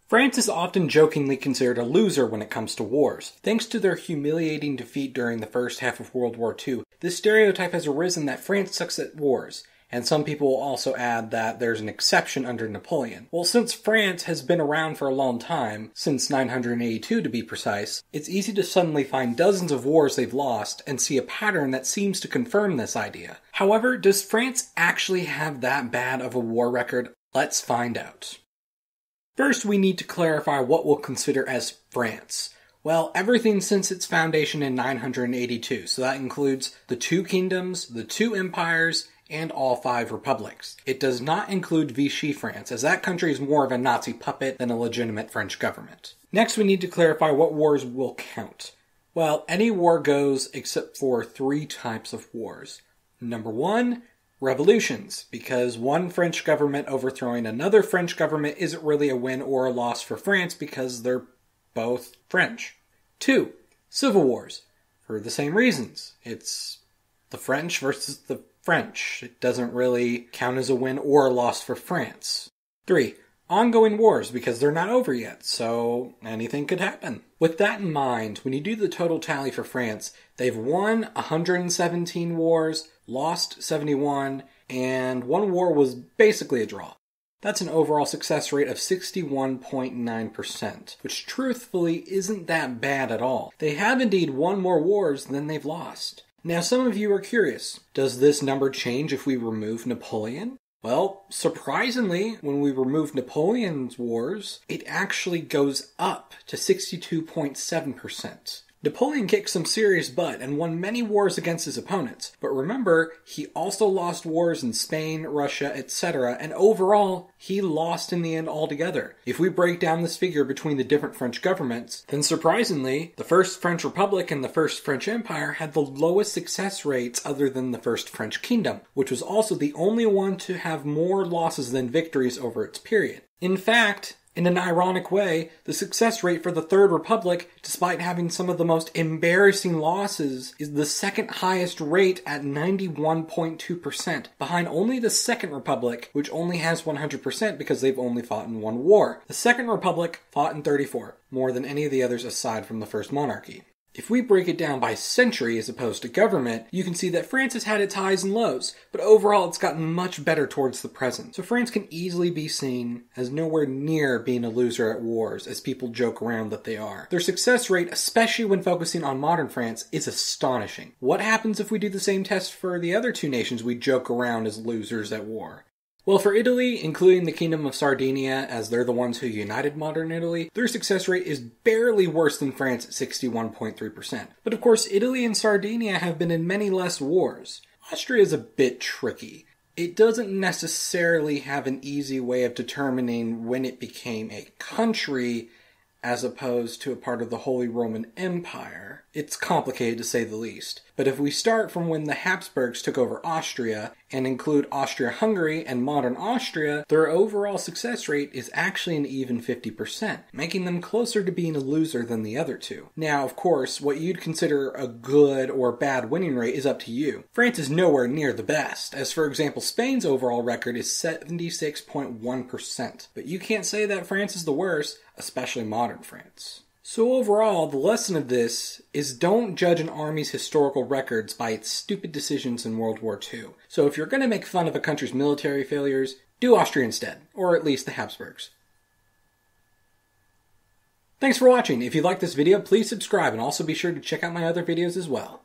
France is often jokingly considered a loser when it comes to wars. Thanks to their humiliating defeat during the first half of World War II, this stereotype has arisen that France sucks at wars. And some people will also add that there's an exception under Napoleon. Well, since France has been around for a long time, since 982 to be precise, it's easy to suddenly find dozens of wars they've lost and see a pattern that seems to confirm this idea. However, does France actually have that bad of a war record? Let's find out. First, we need to clarify what we'll consider as France. Well, everything since its foundation in 982, so that includes the two kingdoms, the two empires, and all 5 republics. It does not include Vichy France, as that country is more of a Nazi puppet than a legitimate French government. Next, we need to clarify what wars will count. Well, any war goes except for 3 types of wars. Number 1, revolutions, because one French government overthrowing another French government isn't really a win or a loss for France because they're both French. 2, civil wars, for the same reasons. It's the French versus the French. It doesn't really count as a win or a loss for France. 3, ongoing wars, because they're not over yet, so anything could happen. With that in mind, when you do the total tally for France, they've won 117 wars, lost 71, and one war was basically a draw. That's an overall success rate of 61.9%, which truthfully isn't that bad at all. They have indeed won more wars than they've lost. Now, some of you are curious, does this number change if we remove Napoleon? Well, surprisingly, when we remove Napoleon's wars, it actually goes up to 62.7%. Napoleon kicked some serious butt and won many wars against his opponents, but remember, he also lost wars in Spain, Russia, etc., and overall, he lost in the end altogether. If we break down this figure between the different French governments, then surprisingly, the First French Republic and the First French Empire had the lowest success rates other than the First French Kingdom, which was also the only one to have more losses than victories over its period. In fact, in an ironic way, the success rate for the Third Republic, despite having some of the most embarrassing losses, is the second highest rate at 91.2%, behind only the Second Republic, which only has 100% because they've only fought in one war. The Second Republic fought in 34, more than any of the others aside from the First Monarchy. If we break it down by century as opposed to government, you can see that France has had its highs and lows, but overall it's gotten much better towards the present. So France can easily be seen as nowhere near being a loser at wars, as people joke around that they are. Their success rate, especially when focusing on modern France, is astonishing. What happens if we do the same test for the other 2 nations we joke around as losers at war? Well, for Italy, including the Kingdom of Sardinia, as they're the ones who united modern Italy, their success rate is barely worse than France at 61.3%. But of course, Italy and Sardinia have been in many less wars. Austria is a bit tricky. It doesn't necessarily have an easy way of determining when it became a country as opposed to a part of the Holy Roman Empire. It's complicated to say the least. But if we start from when the Habsburgs took over Austria and include Austria-Hungary and modern Austria, their overall success rate is actually an even 50%, making them closer to being a loser than the other 2. Now, of course, what you'd consider a good or bad winning rate is up to you. France is nowhere near the best, as for example, Spain's overall record is 76.1%. But you can't say that France is the worst, especially modern France. So overall, the lesson of this is don't judge an army's historical records by its stupid decisions in World War II. So if you're going to make fun of a country's military failures, do Austria instead, or at least the Habsburgs. Thanks for watching. If you liked this video, please subscribe and also be sure to check out my other videos as well.